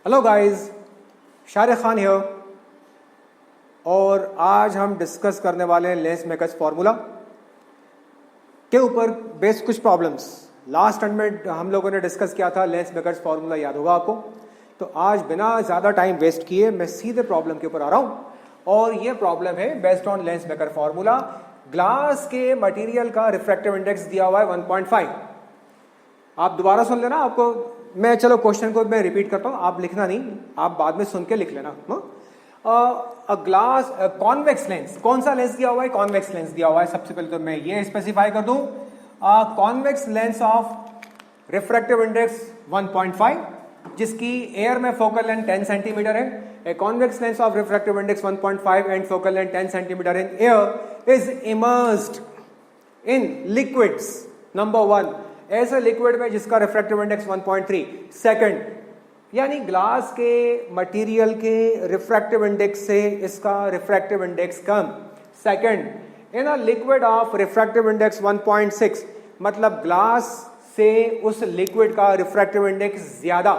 Hello guys, Shariq Khan here और आज हम डिस्कस करने वाले हैं लेंस मेकर्स फार्मूला के ऊपर बेस्ड कुछ प्रॉब्लम्स। लास्ट टाइम में हम लोगों ने डिस्कस किया था लेंस मेकर्स फार्मूला, याद होगा आपको। तो आज बिना ज़्यादा टाइम वेस्ट किए मैं सीधे प्रॉब्लम के ऊपर आ रहा हूँ और ये प्रॉब्लम है based on lens maker formula. Glass के मटेरियल का रिफ्रैक्टिव इंडेक्स दिया हुआ है 1.5। आप दोबारा सुन लेना, आपको मैं चलो क्वेश्चन को मैं रिपीट करता हूँ, आप लिखना नहीं, आप बाद में सुन के लिख लेना। ग्लास कॉन्वेक्स लेंस, कौन सा लेंस दिया हुआ है? कॉन्वेक्स लेंस दिया हुआ है। सबसे पहले तो मैं ये स्पेसिफाई कर दूं, convex lens of refractive index 1.5 जिसकी एयर में फोकल लेंथ 10 सेंटीमीटर है। A convex lens of refractive index 1.5 and focal length 10 centimetre in air is immersed in liquids. Number 1, ऐसे लिक्विड में जिसका रिफ्रैक्टिव इंडेक्स 1.3। सेकंड, यानी glass के material के refractive index से इसका refractive index come. Second, in a liquid of refractive index 1.6, मतलब glass से उस लिक्विड का रिफ्रैक्टिव इंडेक्स ज्यादा।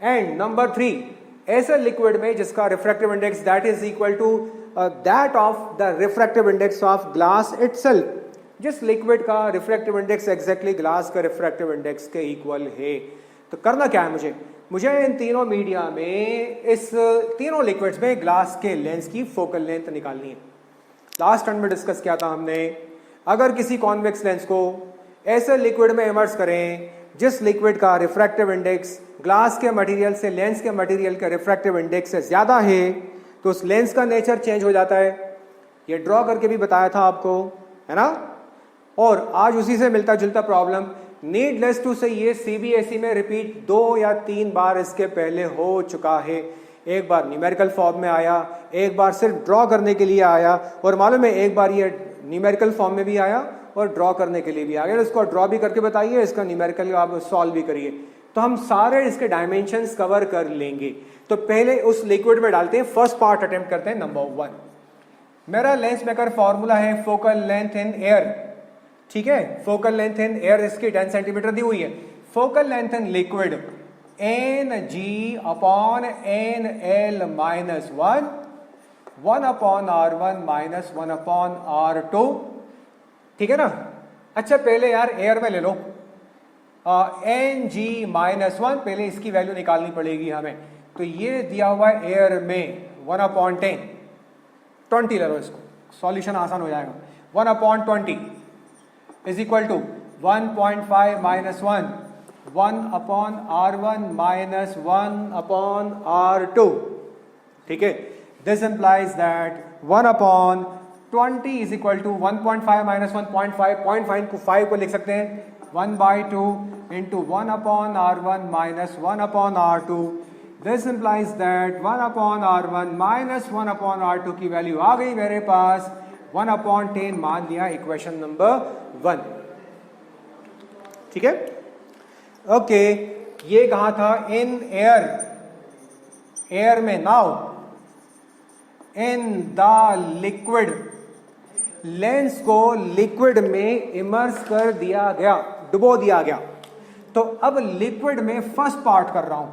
एंड नंबर 3, ऐसे लिक्विड में जिसका refractive index that is equal to that of the refractive index of glass itself, जिस liquid का रिफ्रैक्टिव इंडेक्स एग्जैक्टली ग्लास का रिफ्रैक्टिव इंडेक्स के इक्वल है। तो करना क्या है मुझे इन तीनों मीडिया में, इस तीनों लिक्विड्स में ग्लास के लेंस की फोकल लेंथ निकालनी है। लास्ट टाइम में डिस्कस किया था हमने, अगर किसी कॉन्वेक्स लेंस को ऐसे लिक्विड में इमर्स करें जिस लिक्विड का रिफ्रैक्टिव इंडेक्स ग्लास के मटेरियल से लेंस के मटेरियल के रिफ्रैक्टिव इंडेक्स से ज्यादा है, तो उस लेंस का नेचर चेंज हो जाता है। ये ड्रॉ करके भी बताया था आपको, है ना। और आज उसी से मिलता जुलता प्रॉब्लम, नीडलेस टू से ये सीबीएसई में रिपीट 2 या 3 बार इसके पहले हो चुका है। एक बार न्यूमेरिकल फॉर्म में आया, एक बार सिर्फ ड्रॉ करने के लिए आया, और मालूम है एक बार ये न्यूमेरिकल फॉर्म में भी आया और ड्रॉ करने के लिए भी आ गया। इसको ड्रॉ भी करके बताइए, इसका न्यूमेरिकल आप सॉल्व भी करिए, तो हम सारे इसके डायमेंशंस कवर कर लेंगे। तो पहले उस लिक्विड में डालते हैं, फर्स्ट पार्ट अटेम्प्ट करते हैं। नंबर 1, मेरा लेंस मेकर फॉर्मूला है फोकल लेंथ इन एयर, ठीक है। फोकल लेंथ इन एयर इसकी 10 सेंटीमीटर दी हुई है। Focal length in liquid n g upon n l minus 1 upon R1 minus 1 upon R2, ठीक है ना। अच्छा पहले यार एयर में ले लो, एन जी माइनस 1, पहले इसकी वैल्यू निकालनी पड़ेगी हमें। तो ये दिया हुआ है एयर में 1 अपॉन 10, 20 ले लो, इसको सॉल्यूशन आसान हो जाएगा। 1 upon 20 is equal to 1.5 minus 1 upon R1 minus 1 upon R2, ठीक है। This implies that 1 upon 20 is equal to 1.5 minus 1.5, 0.5 को लिख सकते हैं 1/2 into 1 upon R1 minus 1 upon R2. This implies that 1 upon R1 minus 1 upon R2 की value आ गई मेरे पास 1 upon 10 मान लिया इक्वेशन नंबर 1, ठीक है। ओके, ये कहा था? इन एयर, एयर में। Now in the liquid, lens को लिक्विड में इमर्स कर दिया गया, डुबो दिया गया। तो अब लिक्विड में फर्स्ट पार्ट कर रहा हूं,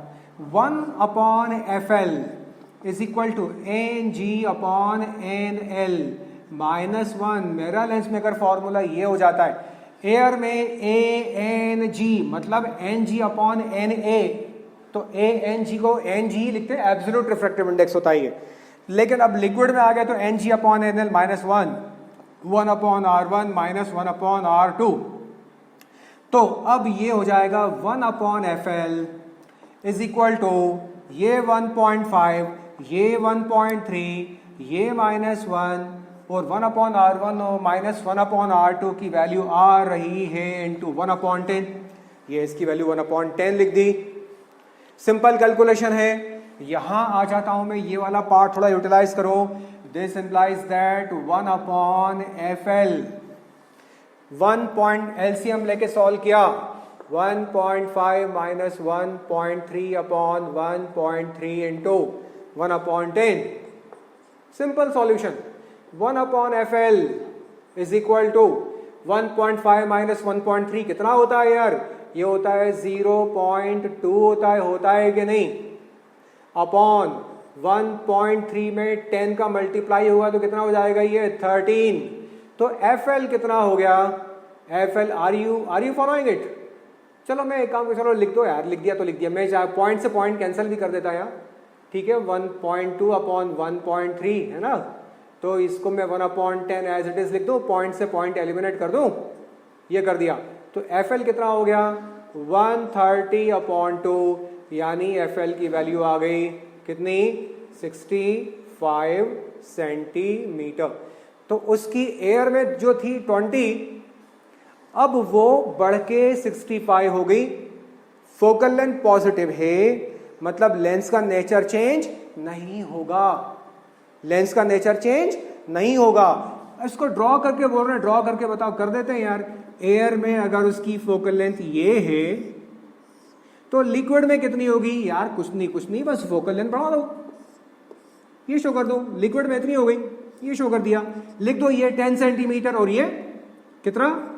1 upon FL is equal to n g upon n l minus 1। मेरा लेंस मेकर फॉर्मूला ये हो जाता है, एयर में ए एन जी मतलब n g upon n a, तो ए एन जी को एन जी लिखते हैं, एब्सोल्यूट रिफ्रैक्टिव इंडेक्स होता है ये। लेकिन अब लिक्विड में आ गया तो n g upon n l minus 1 upon R1 minus 1 upon R2। तो अब ये हो जाएगा 1 upon FL is equal to ये 1.5, ये 1.3, ये माइनस 1 और 1 अपॉन R1 और माइनस 1 अपॉन R2 की वैल्यू आ रही है इंटू 1 अपॉन 10। ये इसकी वैल्यू 1 अपॉन 10 लिख दी। सिंपल कैलकुलेशन है। यहां आ जाता हूं मैं, ये वाला पार्ट थोड़ा यूटिलाइज करो। This implies that 1 upon FL, 1 point LCM लेके सॉल्व किया, 1.5 minus 1.3 upon 1.3 into 1 upon 10। Simple solution, 1 upon FL is equal to 1.5 minus 1.3 कितना होता है यार? ये होता है 0.2 होता है कि नहीं? अपॉन 1.3 में 10 का मल्टीप्लाई होगा तो कितना हो जाएगा ये 13। तो FL कितना हो गया, FL are you following it? चलो मैं एक काम, चलो लिख दो यार, लिख दिया तो लिख दिया, मैं चाहे पॉइंट से पॉइंट कैंसिल भी कर देता यार, ठीक है। 1.2 अपॉन 1.3 है ना, तो इसको मैं 1/10 एज इट इज लिख दूं, पॉइंट से पॉइंट एलिमिनेट कर दूं, ये कर दिया। तो FL कितना हो गया 130/2, यानी FL की वैल्यू आ गई कितनी 65 सेंटीमीटर। तो उसकी एयर में जो थी 20, अब वो बढ़ के 65 हो गई। फोकल लेंथ पॉजिटिव है, मतलब लेंस का नेचर चेंज नहीं होगा, लेंस का नेचर चेंज नहीं होगा। इसको ड्रॉ करके बोल रहे हैं, ड्रॉ करके बताओ, कर देते हैं यार। एयर में अगर उसकी फोकल लेंथ ये है तो लिक्विड में कितनी होगी यार, कुछ नहीं, बस फोकल लेंथ बढ़ा दो, ये शो कर दो, लिक्विड में इतनी हो गई, ये शो कर दिया। लिख दो ये 10 सेंटीमीटर और ये कितना,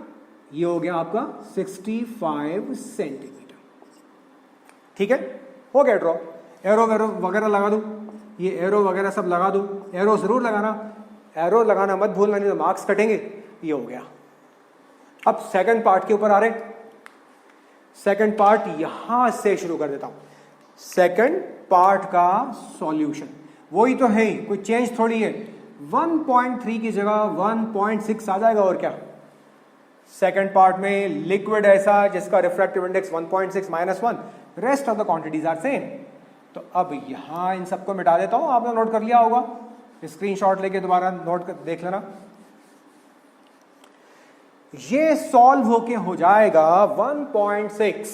ये हो गया आपका 65 सेंटीमीटर। ठीक है, हो गया ड्रॉ। एरो वगैरह लगा दो, ये एरो वगैरह सब लगा दो, एरो जरूर लगाना, एरो लगाना मत भूलना, नहीं तो मार्क्स कटेंगे। ये हो गया। अब सेकंड पार्ट के ऊपर आ रहे, सेकंड पार्ट यहां से शुरू कर देता हूं। सेकंड पार्ट का सॉल्यूशन वही तो है, कोई चेंज थोड़ी है। 1.3 की जगह 1.6 आ जाएगा, और क्या। सेकंड पार्ट में लिक्विड ऐसा जिसका refractive index 1.6 -1, rest of the quantities are same. तो अब यहां इन सबको मिटा देता हूं, आपने नोट कर लिया होगा, स्क्रीनशॉट लेके दोबारा नोट कर देख लेना। ये सॉल्व होके हो जाएगा 1.6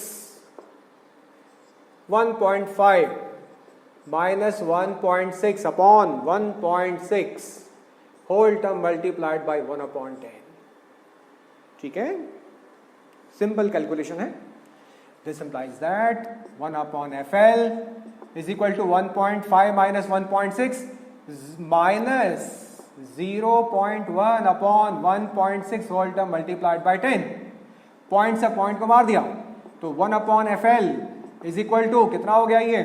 1.5 minus 1.6 upon 1.6 whole term multiplied by 1/10। ठीक है, सिंपल कैलकुलेशन है। This implies that 1/FL is equal to 1.5 minus 1.6 minus 0.1 upon 1.6 whole term multiplied by 10। Point से पॉइंट को मार दिया तो 1/FL इज इक्वल टू कितना हो गया ये,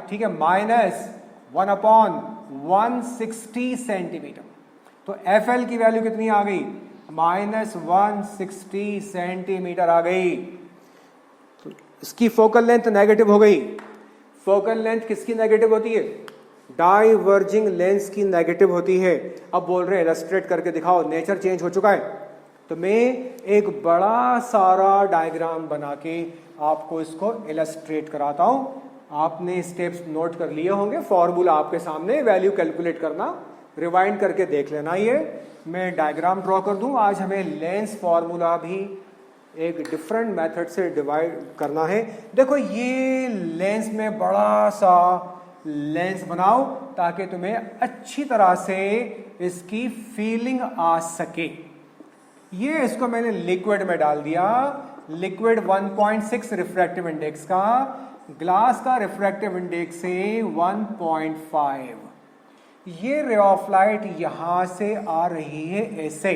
ठीक है, माइनस 1/160 सेंटीमीटर। तो FL की वैल्यू कितनी आ गई, -160 सेंटीमीटर आ गई। तो इसकी फोकल लेंथ नेगेटिव हो गई। फोकल लेंथ किसकी नेगेटिव होती है, डाइवर्जिंग लेंस की नेगेटिव होती है। अब बोल रहे हैं इलस्ट्रेट करके दिखाओ, नेचर चेंज हो चुका है। तो मैं एक बड़ा सारा डायग्राम बना के आपको इसको इलस्ट्रेट कराता हूं। आपने स्टेप्स नोट कर लिए होंगे, फॉर्मूला आपके सामने, वैल्यू कैलकुलेट करना, रिवाइंड करके देख लेना। ये मैं डायग्राम ड्रॉ कर दूं। आज हमें लेंस फॉर्मूला भी एक डिफरेंट मेथड से डिवाइड करना है। देखो ये लेंस में बड़ा सा लेंस बनाओ ताकि तुम्हें अच्छी तरह से इसकी फीलिंग आ सके। ये इसको मैंने लिक्विड में डाल दिया, लिक्विड 1.6 रिफ्रैक्टिव इंडेक्स का, ग्लास का रिफ्रैक्टिव इंडेक्स है 1.5। ये रे ऑफ लाइट यहां से आ रही है ऐसे।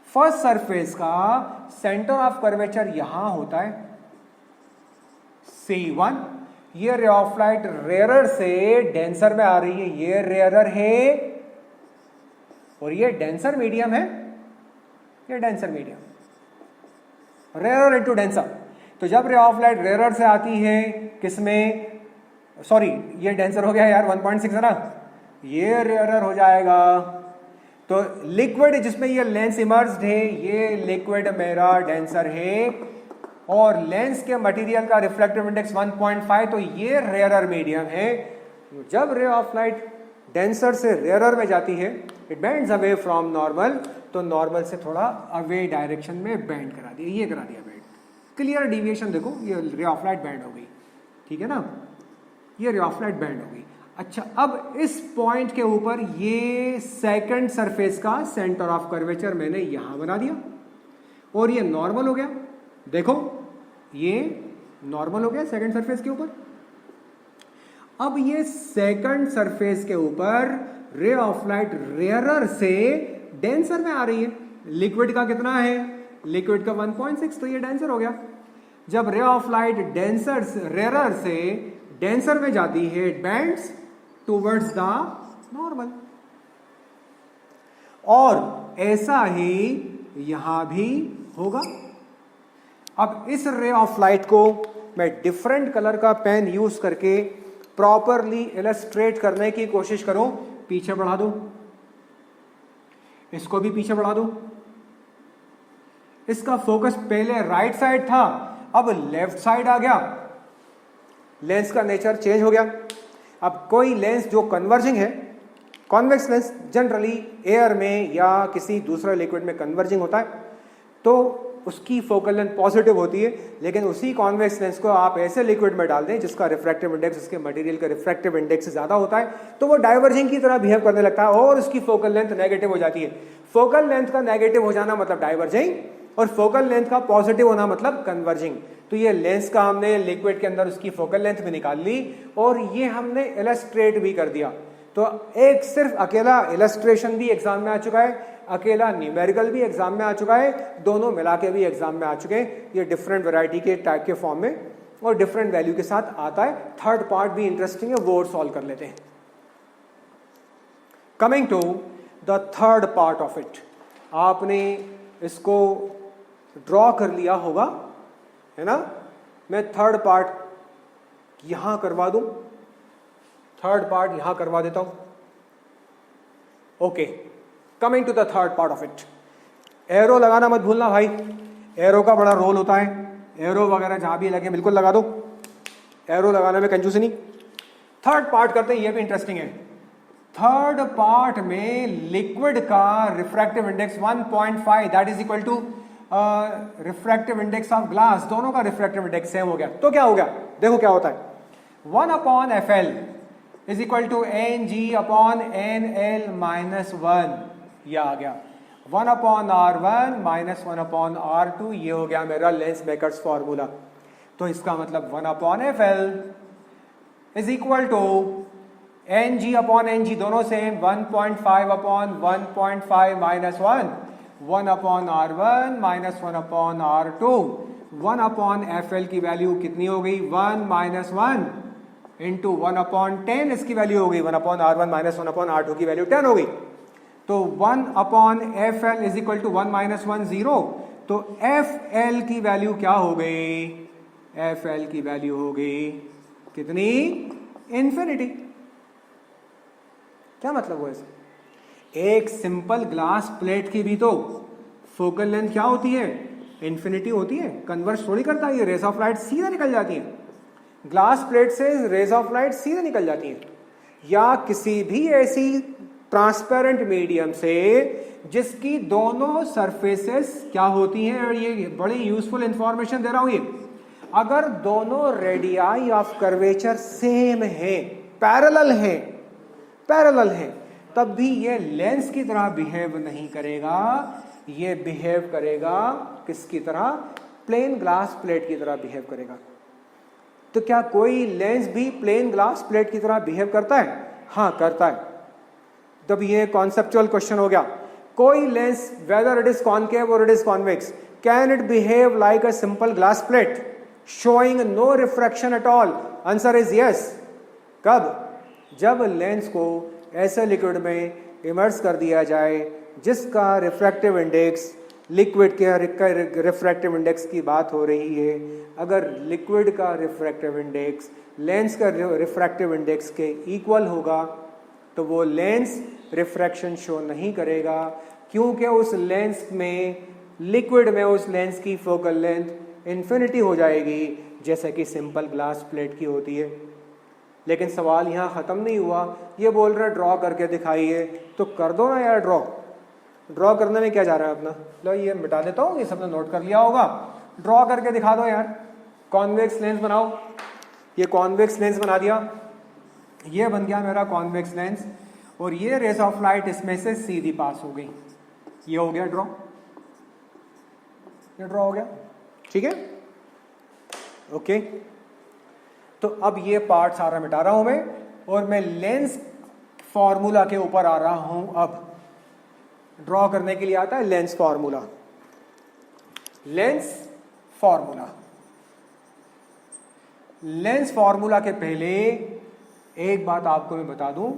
फर्स्ट सरफेस का सेंटर ऑफ कर्वेचर यहां होता है C1। ये रे ऑफ लाइट रेयरर से डेंसर में आ रही है, ये रेयरर है और ये डेंसर मीडियम है, ये denser medium, rarer into denser. तो जब रे ऑफ लाइट रेयरर से आती है किसमें, सॉरी ये डेंसर हो गया यार, 1.6 है ना, ये रेयरर हो जाएगा। तो लिक्विड जिसमें ये लेंस इमर्ज्ड है, ये लिक्विड मेरा डेंसर है, और लेंस के मटेरियल का रिफ्लेक्टिव इंडेक्स 1.5, तो ये रेयरर मीडियम है। जब रे ऑफ लाइट डेंसर से रेयरर में जाती है, it bends away from normal, तो नॉर्मल से थोड़ा अवे डायरेक्शन में बेंड करा दिया, ये करा दिया बेंड। क्लियर डिविएशन देखो, ये रे ऑफ लाइट बेंड हो गई, ठीक है ना, ये रे ऑफ लाइट बेंड हो गई। अच्छा, अब इस पॉइंट के ऊपर ये सेकंड सरफेस का सेंटर ऑफ कर्वेचर मैंने यहां बना दिया, और ये नॉर्मल हो गया। देखो ये नॉर्मल हो गया सेकंड सरफेस के ऊपर। अब ये सेकंड सरफेस के ऊपर रे ऑफ लाइट रेयरर से डेंसर में आ रही है। लिक्विड का कितना है, लिक्विड का 1.6, तो ये डेंसर हो गया। जब ray of light denser rarer से डेंसर में जाती है, it bends towards the normal. और ऐसा ही यहां भी होगा। अब इस रे ऑफ लाइट को मैं डिफरेंट कलर का पेन यूज करके प्रॉपरली इलस्ट्रेट करने की कोशिश करूं। पीछे बढ़ा दूं, इसको भी पीछे बढ़ा दूं। इसका फोकस पहले राइट साइड था, अब लेफ्ट साइड आ गया। लेंस का नेचर चेंज हो गया। अब कोई लेंस जो कन्वर्जिंग है, कॉन्वेक्स लेंस जनरली एयर में या किसी दूसरे लिक्विड में कन्वर्जिंग होता है, तो उसकी फोकल लेंथ पॉजिटिव होती है। लेकिन उसी कॉन्वेक्स लेंस को आप ऐसे लिक्विड में डाल दें जिसका रिफ्रैक्टिव इंडेक्स, उसके मटेरियल का रिफ्रैक्टिव इंडेक्स ज्यादा होता है, तो वो डाइवर्जिंग की तरह बिहेव करने लगता है और उसकी फोकल लेंथ नेगेटिव हो जाती है। फोकल लेंथ का नेगेटिव हो जाना मतलब डाइवर्जिंग, और फोकल लेंथ का पॉजिटिव होना मतलब कन्वर्जिंग। तो ये लेंस का हमने लिक्विड के अंदर उसकी फोकल लेंथ भी निकाल ली और ये हमने इलस्ट्रेट भी कर दिया। तो एक सिर्फ अकेला इलस्ट्रेशन भी एग्जाम में आ चुका है, अकेला न्यूमेरिकल भी एग्जाम में आ चुका है, दोनों मिला के भी एग्जाम में आ चुके हैं। ये डिफरेंट वैरायटी के टाइप के फॉर्म में और डिफरेंट वैल्यू के साथ आता है। थर्ड पार्ट भी इंटरेस्टिंग है, वो सॉल्व कर लेते हैं। Coming to the third part of it, आपने इसको ड्रॉ कर लिया होगा, है ना। मैं थर्ड पार्ट यहां करवा दूं, थर्ड पार्ट यहां करवा देता हूं। Okay, coming to the third part of it, arrow लगाना मत भूलना भाई, एरो का बड़ा रोल होता है। एरो वगैरह जहां भी लगे बिल्कुल लगा दो, एरो लगाने में कंजूसी नहीं। थर्ड पार्ट करते हैं, ये भी इंटरेस्टिंग है। थर्ड पार्ट में लिक्विड का refractive index 1.5 that is equal to refractive index of glass, दोनों का रिफ्रैक्टिव इंडेक्स सेम हो गया। तो क्या हो गया, देखो क्या होता है, 1/FL is equal to NG/NL -1, यह आ गया। 1/R1 -1/R2, ये हो गया मेरा लेंस मेकर्स फॉर्मूला। तो इसका मतलब 1/FL is equal to NG/NG, दोनों सेम, 1.5/1.5 -1, 1/R1 -1/R2। 1/FL की वैल्यू कितनी हो गई, 1 - 1 इंटू 1/10, इसकी वैल्यू हो गई 1/R1 -1/R2 की वैल्यू 10 हो गई। तो 1/FL इज इक्वल टू 1 - 1 0। तो FL की वैल्यू क्या हो गई, FL की वैल्यू हो गई कितनी, इंफिनिटी। क्या मतलब हुआ इसका, एक सिंपल ग्लास प्लेट की भी तो फोकल लेंथ क्या होती है, इंफिनिटी होती है। कन्वर्स थोड़ी करता है, ये रेज ऑफ लाइट सीधे निकल जाती है। ग्लास प्लेट से रेज ऑफ लाइट सीधे निकल जाती है। या किसी भी ऐसी ट्रांसपेरेंट मीडियम से जिसकी दोनों सरफेसेस क्या होती हैं, और ये बड़ी यूजफुल इंफॉर्मेशन दे रहा हूं, ये अगर दोनों रेडियाई ऑफ कर्वेचर सेम है, पैरेलल है, तब भी ये लेंस की तरह बिहेव नहीं करेगा, ये बिहेव करेगा किसकी तरह, प्लेन ग्लास प्लेट की तरह बिहेव करेगा। तो क्या कोई लेंस भी प्लेन ग्लास प्लेट की तरह बिहेव करता है, हाँ करता है। तब ये कॉन्सेप्चुअल क्वेश्चन हो गया, कोई lens whether it is concave और it is convex, can it behave like a simple glass plate showing no refraction at all, answer is yes. कब, जब लेंस को ऐसे लिक्विड में इमर्स कर दिया जाए जिसका रिफ्रैक्टिव इंडेक्स, लिक्विड के रिफ्रैक्टिव इंडेक्स की बात हो रही है, अगर लिक्विड का रिफ्रैक्टिव इंडेक्स लेंस का रिफ्रैक्टिव इंडेक्स के इक्वल होगा तो वो लेंस रिफ्रैक्शन शो नहीं करेगा, क्योंकि उस लेंस में, लिक्विड में उस लेंस की फोकल लेंथ इन्फिनिटी हो जाएगी, जैसे कि सिंपल ग्लास प्लेट की होती है। लेकिन सवाल यहाँ ख़त्म नहीं हुआ, ये बोल रहे ड्रॉ करके दिखाइए, तो कर दो ना यार ड्रॉ करने में क्या जा रहा है अपना, लो ये मिटा देता हूँ, ये सबने नोट कर लिया होगा, ड्रॉ करके दिखा दो यार। कॉन्वेक्स लेंस बनाओ, ये कॉन्वेक्स लेंस बना दिया, ये बन गया मेरा कॉन्वेक्स लेंस, और ये रेज ऑफ लाइट इसमें से सीधी पास हो गई, ये हो गया ड्रॉ, ये ड्रॉ हो गया, ठीक है, ओके। तो अब ये पार्ट सारा मिटा रहा हूं मैं, और मैं लेंस फॉर्मूला के ऊपर आ रहा हूं। अब ड्रॉ करने के लिए आता है लेंस फॉर्मूला, लेंस फॉर्मूला के पहले एक बात आपको मैं बता दूं,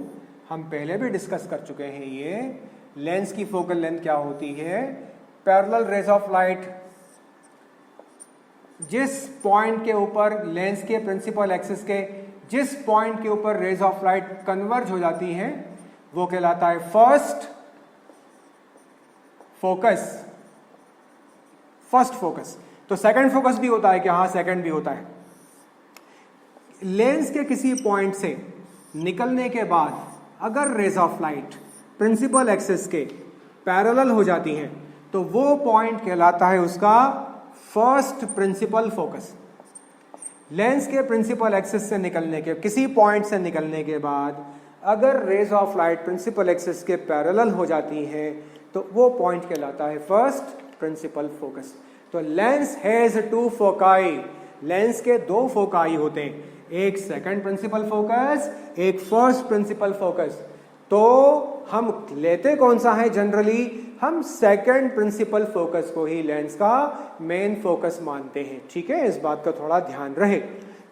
हम पहले भी डिस्कस कर चुके हैं, ये लेंस की फोकल लेंथ क्या होती है। पैरेलल रेज ऑफ लाइट जिस पॉइंट के ऊपर लेंस के प्रिंसिपल एक्सिस के जिस पॉइंट के ऊपर रेज ऑफ लाइट कन्वर्ज हो जाती है वो कहलाता है फर्स्ट फोकस। तो सेकंड फोकस भी होता है कि हाँ, सेकंड भी होता है। लेंस के किसी पॉइंट से निकलने के बाद अगर rays of light principal axis के पैरेलल हो जाती हैं तो वो पॉइंट कहलाता है उसका फर्स्ट प्रिंसिपल फोकस। लेंस के प्रिंसिपल एक्सिस से निकलने के किसी पॉइंट से निकलने के बाद अगर rays of light principal axis के पैरेलल हो जाती है तो वो पॉइंट कहलाता है फर्स्ट प्रिंसिपल फोकस। तो lens has two foci, lens के दो फोकाई होते हैं, एक सेकंड प्रिंसिपल फोकस, एक फर्स्ट प्रिंसिपल फोकस। तो हम लेते कौन सा है? जनरली हम सेकंड प्रिंसिपल फोकस को ही लेंस का मेन फोकस मानते हैं। ठीक है, इस बात का थोड़ा ध्यान रहे,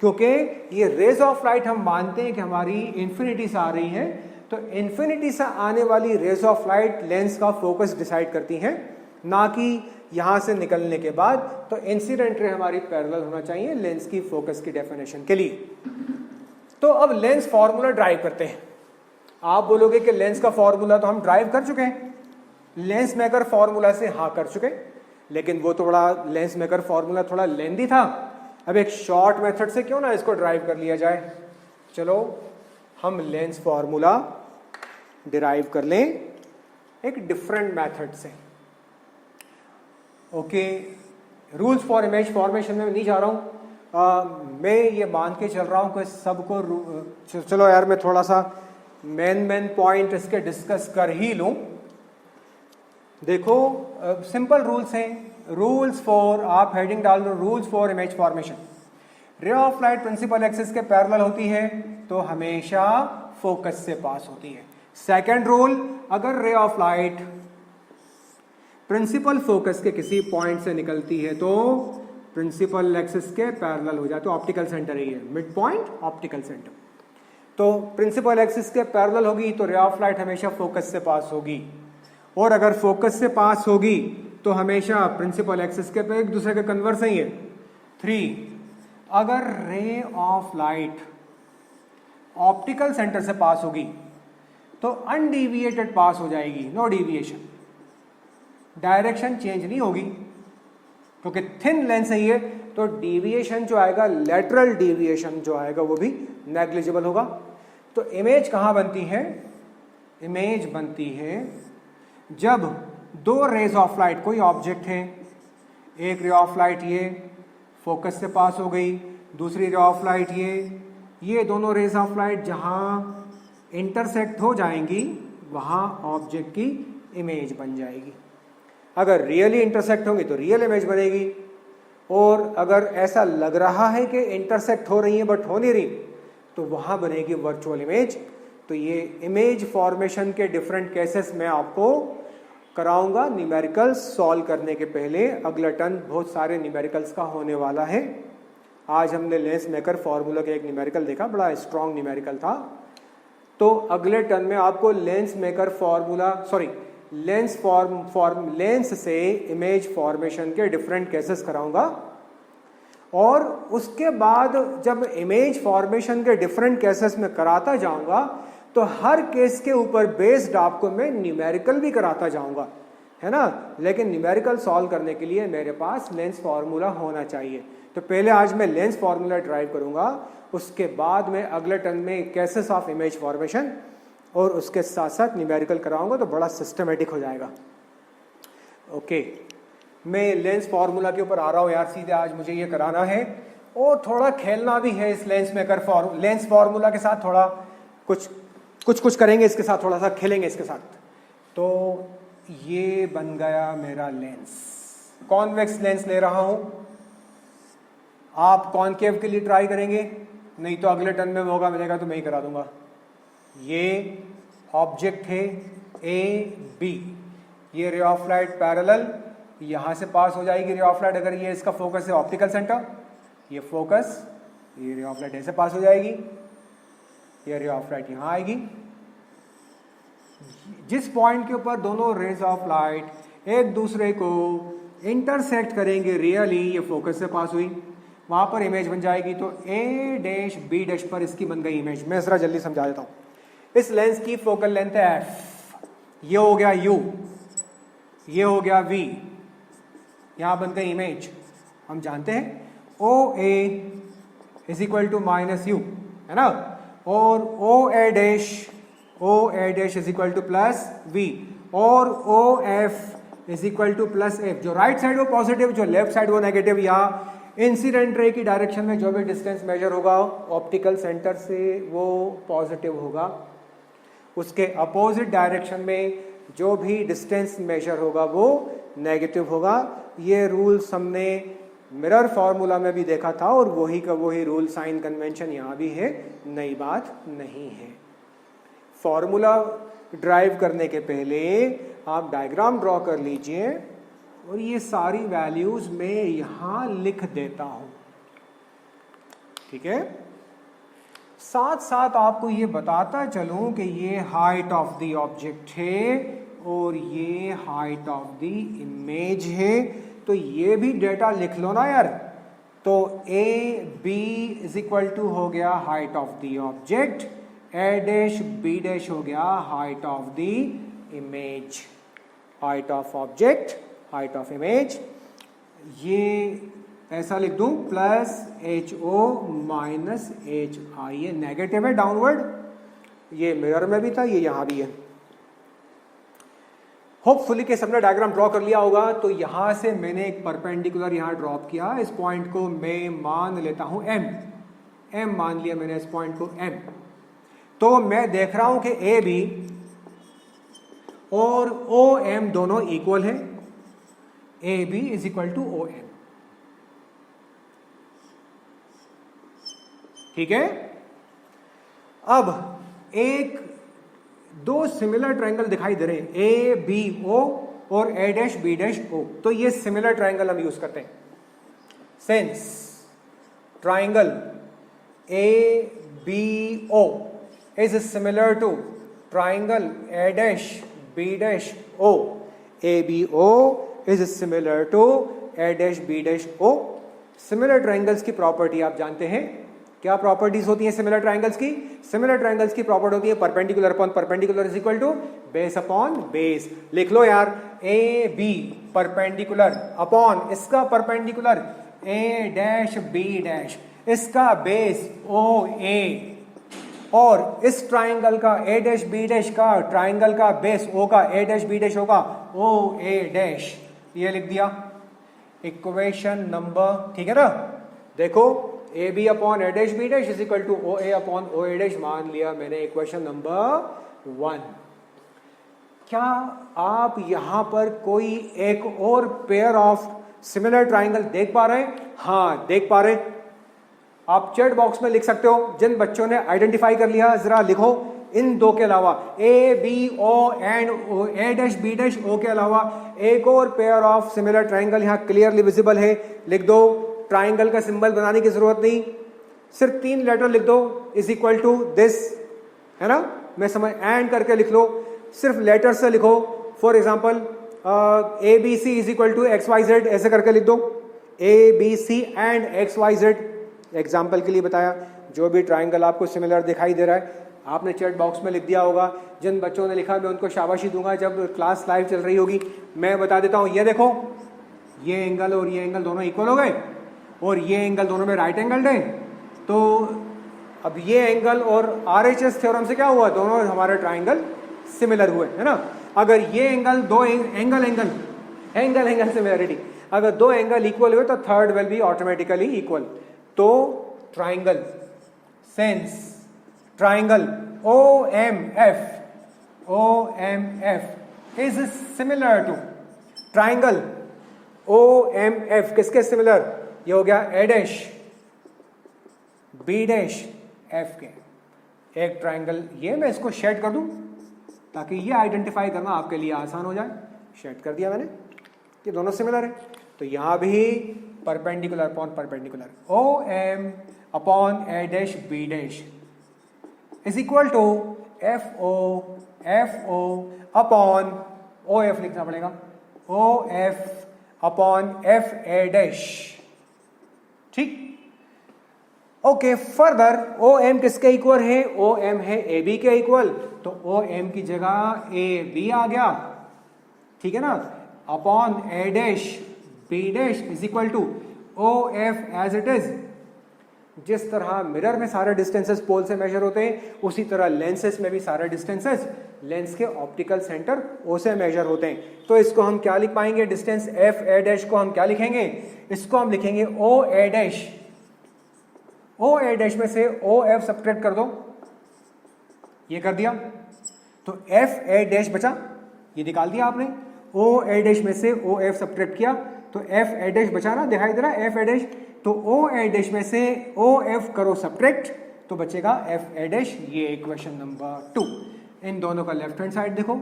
क्योंकि ये रेज ऑफ लाइट हम मानते हैं कि हमारी इंफिनिटी से आ रही है, तो इंफिनिटी से आने वाली रेज ऑफ लाइट लेंस का फोकस डिसाइड करती हैं, ना कि यहां से निकलने के बाद। तो इंसिडेंट रे हमारी पैरेलल होना चाहिए लेंस की फोकस की डेफिनेशन के लिए। तो अब लेंस फॉर्मूला ड्राइव करते हैं। आप बोलोगे कि लेंस का फॉर्मूला तो हम ड्राइव कर चुके हैं, लेंस मेकर फॉर्मूला से हाँ कर चुके, लेकिन वो थोड़ा लेंस मेकर फॉर्मूला थोड़ा लेंदी था। अब एक शॉर्ट मेथड से क्यों ना इसको ड्राइव कर लिया जाए। चलो हम लेंस फॉर्मूला डिराइव कर लें एक डिफरेंट मेथड से। Okay, rules for image formation में नहीं जा रहा हूं। मैं ये मान के चल रहा हूं कि सबको चलो यार, मैं थोड़ा सा मेन पॉइंट इसके डिस्कस कर ही लूं। देखो सिंपल रूल्स हैं, रूल्स फॉर, आप हेडिंग डाल दो rules for image formation. Ray of light principal axis के पैरेलल होती है तो हमेशा फोकस से पास होती है। सेकंड रूल, अगर रे ऑफ लाइट प्रिंसिपल फोकस के किसी पॉइंट से निकलती है तो प्रिंसिपल एक्सिस के पैरेलल हो जाए, तो ऑप्टिकल सेंटर ही है, मिड पॉइंट ऑप्टिकल सेंटर। तो प्रिंसिपल एक्सिस के पैरेलल होगी तो रे ऑफ लाइट हमेशा फोकस से पास होगी, और अगर फोकस से पास होगी तो हमेशा प्रिंसिपल एक्सिस के पे एक दूसरे के कन्वर्स ही है। 3, अगर रे ऑफ लाइट ऑप्टिकल सेंटर से पास होगी तो अनडिविएटेड पास हो जाएगी, नो डिविएशन, डायरेक्शन चेंज नहीं होगी, क्योंकि थिन लेंस है ये, तो डिविएशन जो आएगा, लेटरल डिविएशन जो आएगा वो भी नेग्लिजिबल होगा। तो इमेज कहां बनती है? इमेज बनती है जब दो रेज ऑफ लाइट, कोई ऑब्जेक्ट है, एक रे ऑफ लाइट ये फोकस से पास हो गई, दूसरी रे ऑफ लाइट ये दोनों रेज ऑफ लाइट जहां इंटरसेक्ट हो जाएंगी वहां ऑब्जेक्ट की इमेज बन जाएगी। अगर रियली इंटरसेक्ट होंगी तो रियल इमेज बनेगी, और अगर ऐसा लग रहा है कि इंटरसेक्ट हो रही है बट हो नहीं रही तो वहां बनेगी वर्चुअल इमेज। तो ये इमेज फॉर्मेशन के डिफरेंट केसेस मैं आपको कराऊंगा न्यूमेरिकल्स सॉल्व करने के पहले। अगला टर्न बहुत सारे न्यूमेरिकल्स का होने वाला है। आज हमने लेंस मेकर फॉर्मूला का एक न्यूमेरिकल देखा, बड़ा स्ट्रॉन्ग न्यूमेरिकल था। तो अगले टर्न में आपको lens maker formula, sorry lens से इमेज फॉर्मेशन के डिफरेंट केसेस कराऊंगा, और उसके बाद जब इमेज फॉर्मेशन के डिफरेंट केसेस में कराता जाऊंगा तो हर केस के ऊपर बेस्ड आपको मैं न्यूमेरिकल भी कराता जाऊंगा, है ना। लेकिन न्यूमेरिकल सॉल्व करने के लिए मेरे पास लेंस फॉर्मूला होना चाहिए। तो पहले आज मैं लेंस फॉर्मूला ड्राइव करूंगा, उसके बाद में अगले टर्न में केसेस ऑफ इमेज फॉर्मेशन, और उसके साथ साथ न्यूमेरिकल कराऊंगा, तो बड़ा सिस्टमेटिक हो जाएगा। ओके, मैं लेंस फॉर्मूला के ऊपर आ रहा हूं यार सीधे, आज मुझे ये कराना है, और थोड़ा खेलना भी है इस लेंस फॉर्मूला के साथ, थोड़ा कुछ करेंगे इसके साथ, थोड़ा सा खेलेंगे इसके साथ। तो ये बन गया मेरा लेंस, कॉन्वेक्स लेंस ले रहा हूं। आप कॉनकेव के लिए ट्राई करेंगे, नहीं तो अगले टर्न में मौका मिलेगा तो मैं ही करा दूंगा। ये ऑब्जेक्ट है ए बी, ये रे ऑफ लाइट पैरेलल यहां से पास हो जाएगी रे ऑफ लाइट, अगर ये इसका फोकस है ऑप्टिकल सेंटर, ये फोकस ये रे ऑफ लाइट ऐसे पास हो जाएगी, ये रे ऑफ लाइट यहां आएगी। जिस पॉइंट के ऊपर दोनों रेज ऑफ लाइट एक दूसरे को इंटरसेक्ट करेंगे रियली, ये फोकस से पास हुई, वहां पर इमेज बन जाएगी। तो ए डैश बी डैश पर इसकी बन गई इमेज। मैं जरा जल्दी समझा देता हूं। इस लेंस की फोकल लेंथ है एफ, ये हो गया यू, ये हो गया वी, यहां बन गई इमेज। हम जानते हैं O A is equal to minus u, है ना, और O A dash is equal to plus v, और O F is equal to plus f. जो राइट साइड वो पॉजिटिव, जो लेफ्ट साइड वो नेगेटिव। या इंसिडेंट रे की डायरेक्शन में जो भी डिस्टेंस मेजर होगा ऑप्टिकल सेंटर से वो पॉजिटिव होगा, उसके अपोजिट डायरेक्शन में जो भी डिस्टेंस मेजर होगा वो नेगेटिव होगा। ये रूल्स हमने मिरर फॉर्मूला में भी देखा था और वही का वही रूल साइन कन्वेंशन यहां भी है, नई बात नहीं है। फॉर्मूला ड्राइव करने के पहले आप डायग्राम ड्रॉ कर लीजिए और ये सारी वैल्यूज मैं यहां लिख देता हूं, ठीक है। साथ साथ आपको ये बताता चलूं कि ये हाइट ऑफ द ऑब्जेक्ट है और ये हाइट ऑफ द इमेज है, तो ये भी डेटा लिख लो ना यार। तो a b is equal to हो गया height of the object, a dash B dash हो गया height of the image, height of object, height of image. ये ऐसा लिख दूं plus h o minus h i, ये नेगेटिव है डाउनवर्ड, ये मिरर में भी था, ये यहां भी है। होपफुली के सबने डायग्राम ड्रॉ कर लिया होगा। तो यहां से मैंने एक परपेंडिकुलर यहां ड्रॉप किया, इस पॉइंट को मैं मान लेता हूं एम मान लिया मैंने इस पॉइंट को एम। तो मैं देख रहा हूं कि ए बी और ओ एम दोनों इक्वल है, a b is equal to o m, ठीक है। अब एक दो सिमिलर ट्रायंगल दिखाई दे रहे हैं, ए बी ओ और ए डैश बी डैश ओ। तो ये सिमिलर ट्रायंगल हम यूज करते हैं। Since triangle a B o is similar to triangle a dash B dash O, a B o is similar to a dash B dash o. Similar triangles की property आप जानते हैं, क्या properties होती हैं सिमिलर ट्रायंगल्स की? Similar triangles की property होती है perpendicular upon perpendicular is equal to base upon base. लिख लो यार, ए बी परपेंडिकुलर अपॉन इसका perpendicular A dash B dash, इसका बेस ओ ए, और इस ट्रायंगल का ए डैश बी डैश का ट्रायंगल का बेस ओ का ए डैश बी डैश होगा ओ ए डैश। ये लिख दिया इक्वेशन नंबर, ठीक है ना। देखो A B upon A dash B dash is equal to O A upon O A dash मान लिया मैंने इक्वेशन नंबर 1। क्या आप यहां पर कोई एक और पेयर ऑफ सिमिलर ट्रायंगल देख पा रहे हैं? हाँ देख पा रहे हैं। आप चैट बॉक्स में लिख सकते हो, जिन बच्चों ने आइडेंटिफाई कर लिया जरा लिखो, इन दो के अलावा A B O and A dash B dash O के अलावा एक और पेयर ऑफ सिमिलर ट्रायंगल यहां क्लियरली विजिबल है, लिख दो। ट्रायंगल का सिंबल बनाने की जरूरत नहीं, सिर्फ 3 लेटर लिख दो, इज इक्वल टू दिस, है ना। मैं समझ एंड करके लिख लो, सिर्फ लेटर से लिखो। For example A B C is equal to X Y Z, ऐसे करके लिख दो, A B C and X Y Z. Example के लिए बताया, जो भी ट्राइंगल आपको सिमिलर दिखाई दे रहा है आपने चैट बॉक्स में लिख दिया होगा। जिन बच्चों ने लिखा मैं उनको शाबाशी दूंगा जब क्लास लाइव चल रही होगी। मैं बता देता हूं, ये देखो ये एंगल और ये एंगल दोनों इक्वल हो गए और ये एंगल दोनों में राइट एंगल्ड है। तो अब ये एंगल और RHS थ्योरम से क्या हुआ, दोनों हमारे ट्राइंगल सिमिलर हुए, है ना। अगर ये एंगल दो एंगल सिमिलरिटी, अगर दो एंगल इक्वल हुए तो third will be automatically equal. तो triangle since triangle OMF is similar to triangle OMF, किसके सिमिलर? ये हो गया A dash B dash F के। एक ट्राइंगल ये मैं इसको शेड कर दूं ताकि ये आइडेंटिफाई करना आपके लिए आसान हो जाए। शेड कर दिया मैंने, ये दोनों सिमिलर है। तो यहां भी perpendicular upon perpendicular, O M upon A dash B dash is equal to F O upon O F लिखना पड़ेगा, O F upon F A dash. ठीक, ओके। फर्दर ओ एम किसके इक्वल है? ओ एम है ए बी के equal, तो O M की जगह ए बी आ गया, ठीक है ना, upon A dash B dash is equal to O F as it is. जिस तरह मिरर में सारे डिस्टेंसेस पोल से मेजर होते हैं, उसी तरह लेंसेस में भी सारे डिस्टेंसेस लेंस के ऑप्टिकल सेंटर ओ से मेजर होते हैं। तो इसको हम क्या लिख पाएंगे? डिस्टेंस एफ ए डैश को हम क्या लिखेंगे? इसको हम लिखेंगे ओ A dash. O A dash में से ओ एफ सब्ट्रैक्ट कर दो, ये कर दिया, तो एफ ए डैश बचा, ये निकाल दिया आपने। ओ ए डैश में से ओ एफ सब्ट्रैक्ट किया तो एफ ए डैश बचा ना, दिखाई दे रहा है एफ ए डैश। तो ओ ए डैश में से ओ एफ करो सब्ट्रैक्ट तो बचेगा एफ ए डैश। ये इक्वेशन नंबर 2। इन दोनों का लेफ्ट हैंड साइड देखो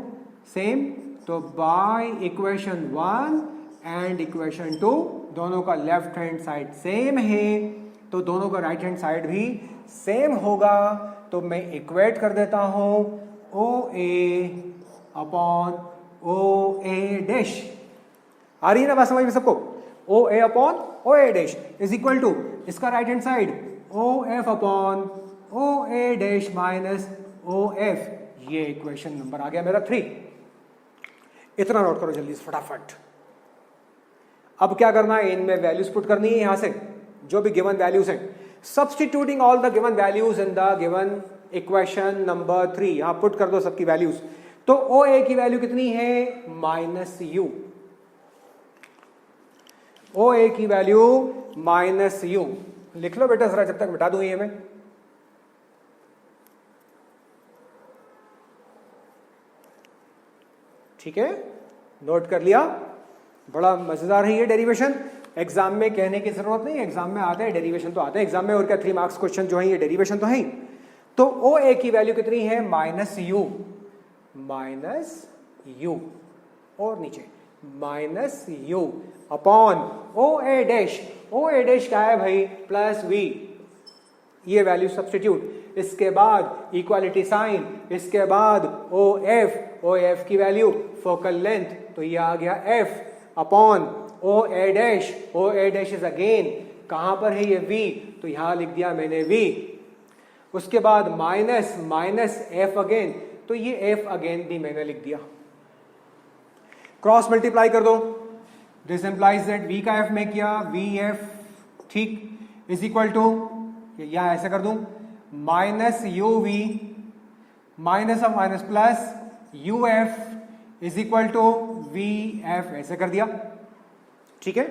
सेम, तो बाय इक्वेशन 1 एंड इक्वेशन 2 दोनों का लेफ्ट हैंड साइड सेम है, तो दोनों का राइट हैंड साइड भी सेम होगा। तो मैं इक्वेट कर देता हूं ओ A upon O A dash. आ रही है ना बात समझ में सबको? O A upon O A dash is equal to इसका right hand side O F upon O A dash minus O F. ये इक्वेशन नंबर आ गया मेरा 3। इतना नोट करो जल्दी से फटाफट। अब क्या करना है? इनमें वैल्यूज पुट करनी है यहां से, जो भी गिवन वैल्यूज हैं, substituting all the given values in the given equation number 3। यहां पुट कर दो सबकी वैल्यूज। तो ओ ए की वैल्यू कितनी है? Minus you. ओ ए की वैल्यू माइनस यू लिख लो बेटा जरा, जब तक मिटा दूं ये मैं। ठीक है, नोट कर लिया। बड़ा मजेदार है ये डेरिवेशन। एग्जाम में कहने की जरूरत नहीं, एग्जाम में आते हैं डेरिवेशन, तो आते हैं एग्जाम में, और क्या 3 मार्क्स क्वेश्चन जो है ये डेरिवेशन तो है ही। तो ओ ए की वैल्यू कितनी है? माइनस यू, माइनस यू, और नीचे minus you upon O A dash. O A dash क्या है भाई? Plus V. ये वैल्यू सब्स्टिट्यूट, इसके बाद इक्वालिटी साइन, इसके बाद ओ एफ की वैल्यू फोकल लेंथ, तो ये आ गया F upon O A dash. O A dash is again कहां पर है? ये वी, तो यहां लिख दिया मैंने वी। उसके बाद माइनस माइनस एफ अगेन, तो ये एफ अगेन भी मैंने लिख दिया। क्रॉस मल्टीप्लाई कर दो, दिस इंप्लाइज दैट वी का एफ में किया वी एफ, ठीक, इज इक्वल टू, यहां ऐसे कर दूं, minus you we minus of minus plus U F is equal to we F, ऐसे कर दिया। ठीक है,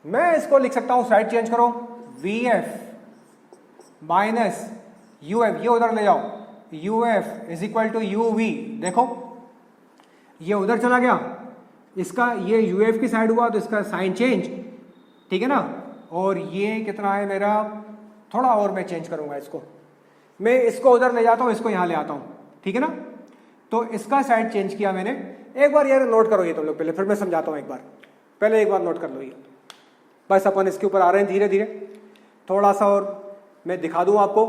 मैं इसको लिख सकता हूं, साइड चेंज करो, V F minus U F, ये उधर ले जाओ, U F is equal to U V. देखो ये उधर चला गया, इसका ये यू एफ की साइड हुआ तो इसका साइन चेंज, ठीक है ना। और ये कितना है मेरा, थोड़ा और मैं चेंज करूंगा इसको, मैं इसको उधर ले जाता हूं, इसको यहां ले आता हूं, ठीक है ना। तो इसका साइड चेंज किया मैंने। एक बार यार नोट करो ये तुम लोग पहले, फिर मैं समझाता हूं। एक बार पहले एक बार नोट कर लो ये, बस अपन इसके ऊपर आ रहे हैं धीरे धीरे। थोड़ा सा और मैं दिखा दूं आपको।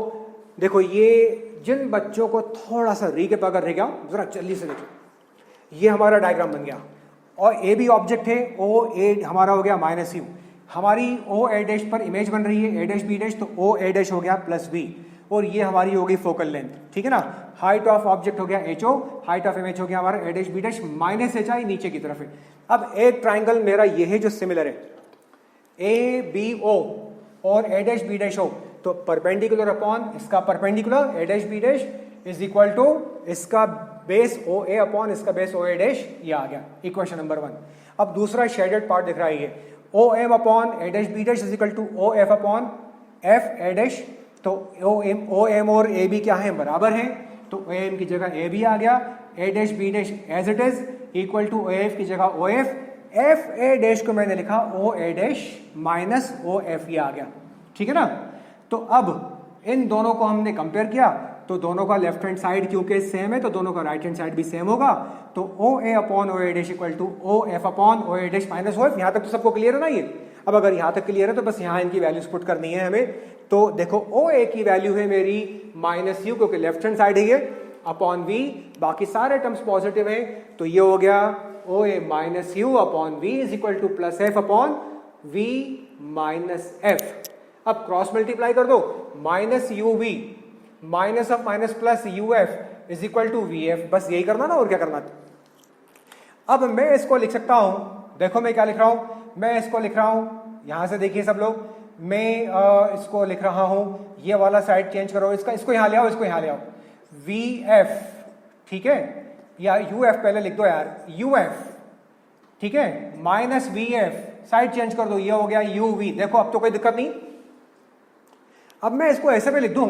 देखो ये जिन बच्चों को थोड़ा सा रीकैप अगर रह गया, जरा जल्दी से देखो, ये हमारा डायग्राम बन गया और ए बी ऑब्जेक्ट है, ओ ए हमारा हो गया माइनस यू, हमारी ओ ए डैश पर इमेज बन रही है ए डैश बी डैश, तो ओ ए डैश हो गया प्लस बी, और ये हमारी होगी फोकल लेंथ, ठीक है ना। हाइट ऑफ ऑब्जेक्ट हो गया h o, height of image हो गया हमारा A dash B dash minus h i, नीचे की तरफ है। अब एक ट्राइंगल मेरा ये है जो सिमिलर है, ए बी ओ और ए डैश बी डैश ओ, तो परपेंडिकुलर अपॉन इसका perpendicular A dash B dash is equal to इसका बेस ओ ए अपॉन इसका बेस ओ ए डैश, ये आ गया इक्वेशन नंबर 1। अब दूसरा शेडेड पार्ट दिख रहा है ये, O M upon A dash B dash is equal to O F upon F A dash, तो ओ एम और ए बी क्या है, बराबर है, तो ओ एम की जगह ए बी आ गया, A dash B dash as it is equal to O F की जगह O F, F A dash को मैंने लिखा O A dash minus O F, ये आ गया, ठीक है ना। तो अब इन दोनों को हमने कंपेयर किया, तो दोनों का लेफ्ट हैंड साइड क्योंकि सेम है तो दोनों का राइट हैंड साइड भी सेम होगा, तो O A upon O A dash equal to O F upon O A dash minus O F. यहां तक तो सबको क्लियर है ना ये। अब अगर यहाँ तक क्लियर है तो बस यहाँ इनकी वैल्यूज पुट करनी है हमें। तो देखो ओ ए की वैल्यू है मेरी माइनस यू, क्योंकि लेफ्ट हैंड साइड है ये, अपॉन वी, बाकी सारे टर्म्स पॉजिटिव हैं, तो ये हो गया O A minus you upon v is equal to plus f upon v minus f. अब क्रॉस मल्टीप्लाई कर दो, minus you we minus of minus plus U F is equal to we f, बस यही करना ना, और क्या करना। अब मैं इसको लिख सकता हूं, देखो मैं क्या लिख रहा हूं, मैं इसको लिख रहा हूं, यहां से देखिए सब लोग, मैं इसको लिख रहा हूं, ये वाला साइड चेंज करो, इसको यहां ले आओ, इसको यहां ले आओ, वी एफ, ठीक है, या यू एफ पहले लिख दो यार, यू एफ, ठीक है, minus V F, side change कर दो, ये हो गया यू वी। देखो अब तो कोई दिक्कत नहीं। अब मैं इसको ऐसे पे लिख दूं,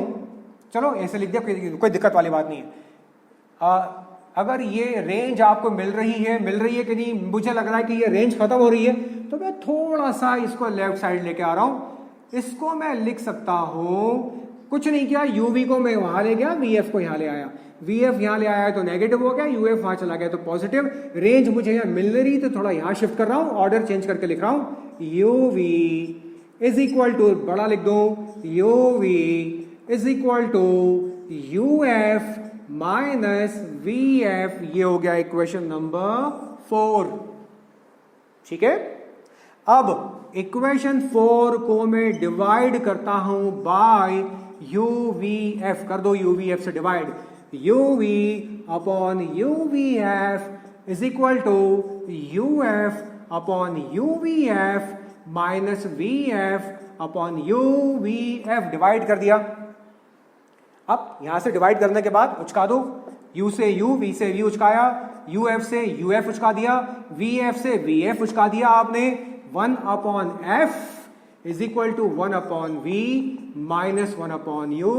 चलो ऐसे लिख दिया, कोई दिक्कत वाली बात नहीं है। अगर ये रेंज आपको मिल रही है कि नहीं, मुझे लग रहा है कि ये रेंज खत्म हो रही है, तो मैं थोड़ा सा इसको लेफ्ट साइड लेके आ रहा हूं। इसको मैं लिख सकता हूं, कुछ नहीं किया, यूवी को मैं वहां ले गया, वी एफ को यहां ले आया, वी एफ यहां ले आया तो नेगेटिव हो गया, यू एफ वहां चला गया तो पॉजिटिव। रेंज मुझे यहां मिल रही तो थोड़ा यहां शिफ्ट कर रहा हूं, ऑर्डर चेंज करके लिख रहा हूं, U V is equal to, बड़ा लिख दो, U V is equal to U F minus V F, ये हो गया इक्वेशन नंबर 4, ठीक है। अब इक्वेशन 4 को मैं डिवाइड करता हूं बाय यू वी एफ, कर दो यू वी एफ से divide, U V upon U V F is equal to U F upon U V F minus V F upon U V F, divide कर दिया। अब यहां से divide करने के बाद उचका दो, u से u, v से v उचकाया, uf से uf उचका दिया, vf से vf उचका दिया आपने, 1 upon f is equal to 1 upon v minus 1 upon u,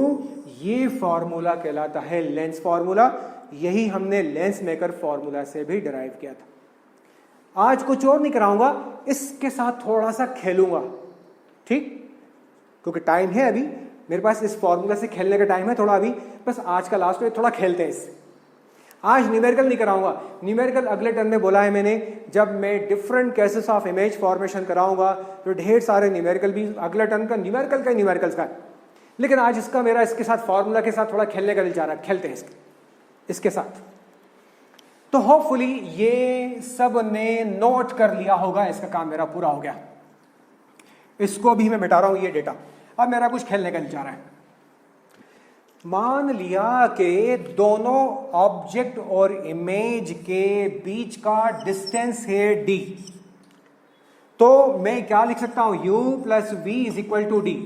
ये फॉर्मूला कहलाता है लेंस फॉर्मूला। यही हमने लेंस मेकर फॉर्मूला से भी डिराइव किया था। आज कुछ और नहीं कराऊंगा, इसके साथ थोड़ा सा खेलूंगा, ठीक, क्योंकि टाइम है अभी मेरे पास, इस फॉर्मूला से खेलने का टाइम है थोड़ा अभी, बस आज का लास्ट में थोड़ा खेलते हैं इससे। आज न्यूमेरिकल नहीं कराऊंगा, न्यूमेरिकल अगले टर्म में बोला है मैंने, जब मैं different cases of image formation कराऊंगा तो ढेर सारे न्यूमेरिकल भी अगला टर्म का, न्यूमेरिकल्स का। लेकिन आज इसका मेरा इसके साथ फॉर्मूला के साथ थोड़ा खेलने का दिल चाह रहा है, खेलते हैं इसके साथ। तो होपफुली ये सब ने नोट कर लिया होगा, इसका काम मेरा पूरा हो गया। इसको भी मैं मिटा रहा हूं ये डेटा, अब मेरा कुछ खेलने का दिल चाह रहा है। मान लिया कि दोनों ऑब्जेक्ट और इमेज के बीच का डिस्टेंस है d, तो मैं क्या लिख सकता हूं, u plus V is equal to D.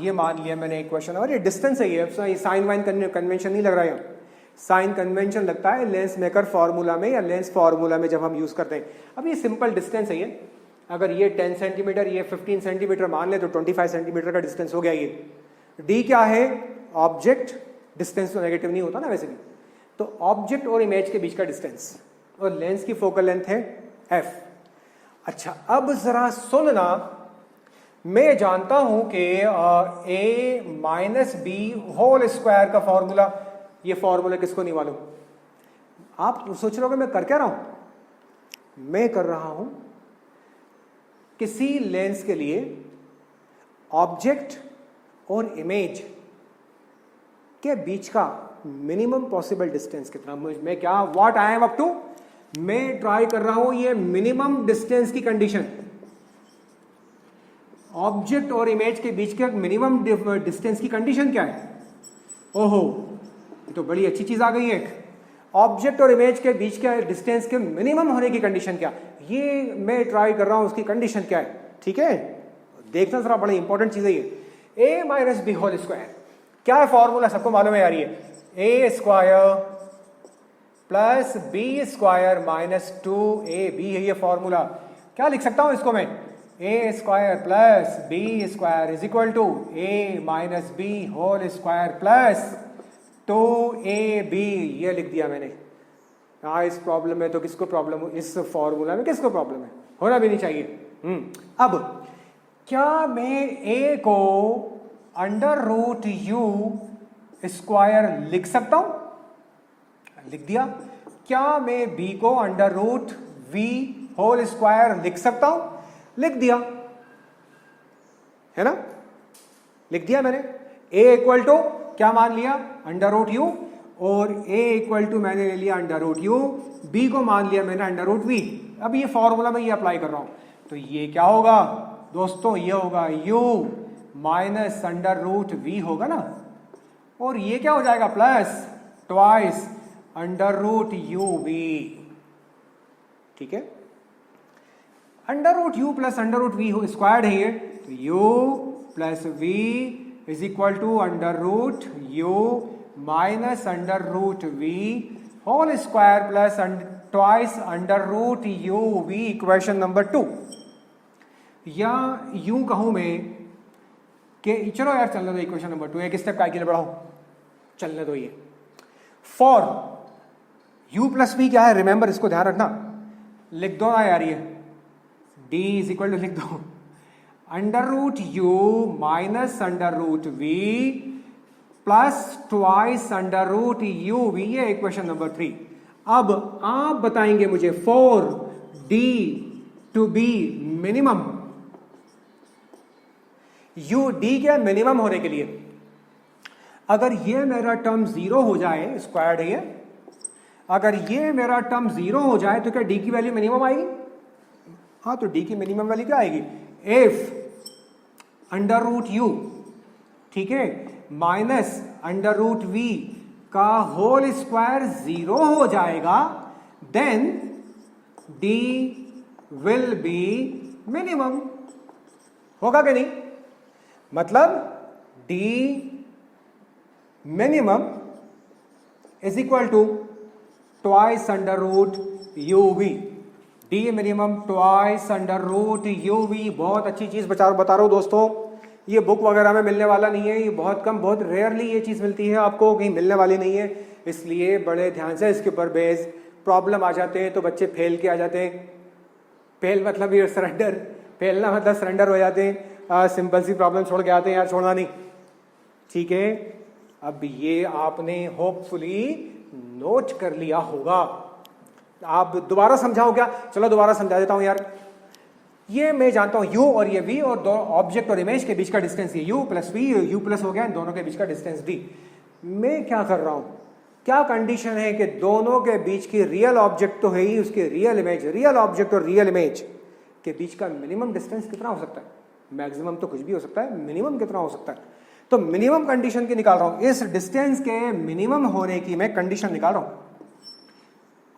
ये मान लिया मैंने इक्वेशन, और ये डिस्टेंस है, ये साइन वाइन कन्वेंशन नहीं लग रहा है, साइन कन्वेंशन लगता है लेंस मेकर फॉर्मूला में या लेंस फॉर्मूला में जब हम यूज करते हैं। अब ये सिंपल डिस्टेंस है, ये अगर ये 10 सेंटीमीटर, ये 15 सेंटीमीटर मान ले तो 25 सेंटीमीटर का डिस्टेंस हो गया। ये d क्या है, ऑब्जेक्ट, डिस्टेंस तो नेगेटिव नहीं होता ना वैसे भी, तो ऑब्जेक्ट और इमेज के बीच का डिस्टेंस, और लेंस की फोकल लेंथ है f। अच्छा अब जरा सुनना, मैं जानता हूं कि a minus B whole square का फॉर्मूला, ये फॉर्मूला किसको नहीं मालूम। आप सोच रहे हो मैं कर क्या रहा हूं, मैं कर रहा हूं किसी लेंस के लिए ऑब्जेक्ट और इमेज के बीच का मिनिमम पॉसिबल डिस्टेंस कितना, मैं क्या, what I am up to, मैं ट्राई कर रहा हूं ये मिनिमम डिस्टेंस की कंडीशन, ऑब्जेक्ट और इमेज के बीच के मिनिमम डिस्टेंस की कंडीशन क्या है। ओहो, ये तो बड़ी अच्छी चीज आ गई है, ऑब्जेक्ट और इमेज के बीच के डिस्टेंस के मिनिमम होने की कंडीशन क्या, ये मैं ट्राई कर रहा हूं, उसकी कंडीशन क्या है, ठीक है। देखना जरा, बड़ी इंपॉर्टेंट चीज है ये। a minus B whole square, क्या है फॉर्मूला, सबको मालूम है यार, ये a square plus B square minus 2ab है ये फॉर्मूला। क्या लिख सकता हूं इसको मैं, a square plus B square is equal to a minus B whole square plus 2ab, ये लिख दिया मैंने। हाँ, इस प्रॉब्लम में तो किसको प्रॉब्लम, इस फॉर्मूला में किसको प्रॉब्लम है, होना भी नहीं चाहिए। अब क्या मैं a को अंडर रूट यू स्क्वायर लिख सकता हूं, लिख दिया। क्या मैं b को under root v whole square लिख सकता हूं, लिख दिया। है ना, लिख दिया मैंने। a इक्वल टू क्या मान लिया, अंडर रूट यू, और a इक्वल टू मैंने ले लिया अंडर रूट यू, b को मान लिया मैंने अंडर रूट v। अब ये फॉर्मूला में ये अप्लाई कर रहा हूं, तो ये क्या होगा दोस्तों, ये होगा u minus under root v होगा ना, और ये क्या हो जाएगा plus twice under root U v। ठीक है, under root U plus under root V squared है ये, तो U plus V is equal to under root U minus under root V whole square plus twice under root U V, equation number 2। या यूं कहूं मैं कि चलो यार चलने दो, इक्वेशन नंबर 2 एक स्टेप आगे बढ़ाओ, चलने दो। ये फॉर u प्लस वी क्या है, रिमेंबर इसको ध्यान रखना, लिख दो ना यार, ये d इज इक्वल टू लिख दो under root U minus under root V plus twice under root U V, ये इक्वेशन नंबर 3। अब आप बताएंगे मुझे for d to be minimum, u d के मिनिमम होने के लिए अगर ये मेरा टर्म 0 हो जाए, स्क्वायर्ड है ये, अगर ये मेरा टर्म 0 हो जाए तो क्या d की वैल्यू मिनिमम आएगी? हाँ, तो d की मिनिमम वैल्यू क्या आएगी, इफ अंडर रूट यू, ठीक है, माइनस अंडर रूट वी का होल स्क्वायर 0 हो जाएगा, then d will be minimum. होगा कि नहीं? मतलब d minimum is equal to twice under root U V, D minimum twice under root U V. बहुत अच्छी चीज बता रहा हूं दोस्तों, ये बुक वगैरह में मिलने वाला नहीं है, ये बहुत कम, बहुत रेयरली ये चीज मिलती है आपको, कहीं मिलने वाली नहीं है, इसलिए बड़े ध्यान से इसके ऊपर बेस। प्रॉब्लम आ जाते हैं तो बच्चे फेल के आ जाते हैं, फेल मतलब ये सरेंडर, फेलना मतलब सरेंडर हो जाते हैं, सिंपल सी प्रॉब्लम छोड़ के आते हैं, यार छोड़ना नहीं। ठीक है, अब ये आपने होपफुली नोट कर लिया होगा। आप दोबारा समझाओ क्या? चलो दोबारा समझा देता हूं यार। ये मैं जानता हूं u और ये v, और दो ऑब्जेक्ट और इमेज के बीच का डिस्टेंस ये u plus v, u plus हो गया, इन दोनों के बीच का डिस्टेंस d। मैं क्या कर रहा हूं, क्या कंडीशन है कि दोनों के बीच की रियल ऑब्जेक्ट तो है ही, उसके रियल इमेज, रियल ऑब्जेक्ट और रियल इमेज के बीच का मिनिमम डिस्टेंस कितना हो सकता है? मैक्सिमम तो कुछ भी हो सकता है, मिनिमम कितना हो सकता है? तो मिनिमम कंडीशन की निकाल रहा हूं, इस डिस्टेंस के मिनिमम होने की मैं कंडीशन निकाल रहा हूं।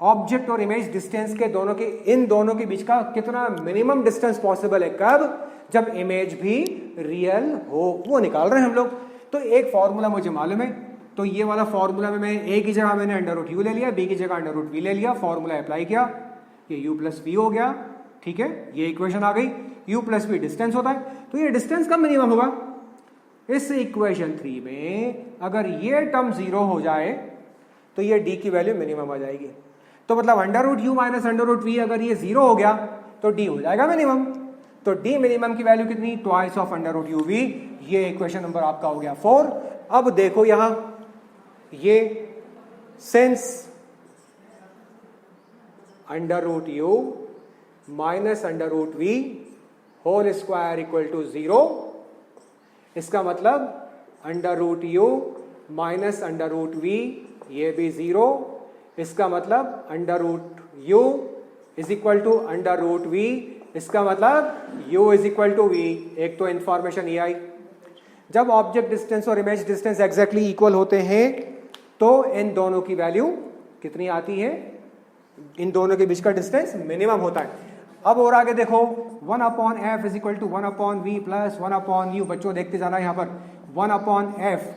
ऑब्जेक्ट और इमेज डिस्टेंस के दोनों के, इन दोनों के बीच का कितना मिनिमम डिस्टेंस पॉसिबल है, कब? जब इमेज भी रियल हो, वो निकाल रहे हैं हम लोग। तो एक फॉर्मूला मुझे मालूम है, तो ये वाला फॉर्मूला में मैं a की जगह मैंने अंडर रूट यू ले लिया, b की जगह अंडर रूट v ले लिया, फॉर्मूला अप्लाई किया, ये u प्लस v हो गया। ठीक है, ये इक्वेशन आ गई। u प्लस v डिस्टेंस होता है, तो ये डिस्टेंस कब मिनिमम होगा? इस इक्वेशन 3 में अगर ये टर्म 0 हो जाए तो ये d की वैल्यू मिनिमम आ जाएगी। तो मतलब under root U minus under root V, अगर ये 0 हो गया तो d हो जाएगा मिनिमम। तो d मिनिमम की वैल्यू कितनी? Twice of under root U V. ये इक्वेशन नंबर आपका हो गया 4। अब देखो यहां, ये since under root U minus under root V whole square equal to 0, इसका मतलब under root U minus under root V, ये भी 0, इसका मतलब under root U is equal to under root V, इसका मतलब u is equal to V. एक तो इंफॉर्मेशन ये आई, जब ऑब्जेक्ट डिस्टेंस और इमेज डिस्टेंस एग्जैक्टली इक्वल होते हैं तो इन दोनों की वैल्यू कितनी आती है? इन दोनों के बीच का डिस्टेंस मिनिमम होता है। अब और आगे देखो, 1 upon F is equal to 1 upon V plus 1 upon U. बच्चों देखते जाना, यहाँ पर 1 अपॉन एफ,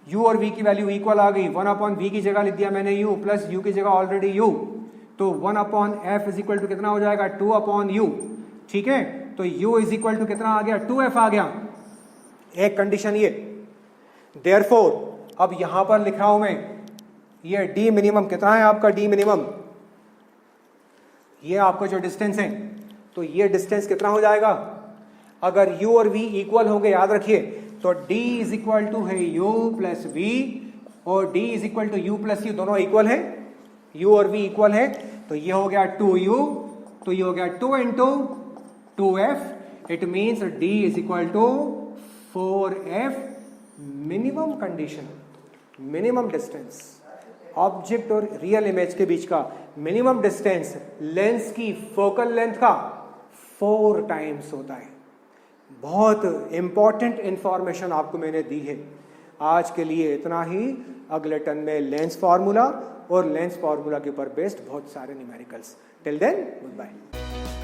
u और v की वैल्यू इक्वल आ गई, 1 अपॉन v की जगह लिख दिया मैंने u, प्लस u की जगह ऑलरेडी u, तो 1 upon F is equal to कितना हो जाएगा? 2 अपॉन u। ठीक है, तो u इज इक्वल टू कितना आ गया? 2f आ गया। एक कंडीशन ये। देयरफॉर अब यहां पर लिख रहा हूं मैं, ये d मिनिमम कितना है आपका? d मिनिमम ये आपका जो डिस्टेंस है, तो ये डिस्टेंस कितना हो जाएगा? अगर u और v इक्वल होंगे, याद रखिए, तो d इज इक्वल टू है u प्लस v, और d is equal to u plus u, दोनों इक्वल है, u और v इक्वल है, तो ये हो गया 2u, तो ये हो गया 2 into 2f it means D is equal to 4F minimum condition, minimum distance object और रियल इमेज के बीच का मिनिमम डिस्टेंस लेंस की फोकल लेंथ का 4 टाइम्स होता है। बहुत इंपॉर्टेंट इंफॉर्मेशन आपको मैंने दी है। आज के लिए इतना ही। अगले टर्न में लेंस फार्मूला और लेंस फार्मूला के ऊपर बेस्ड बहुत सारे numericals. Till then good bye.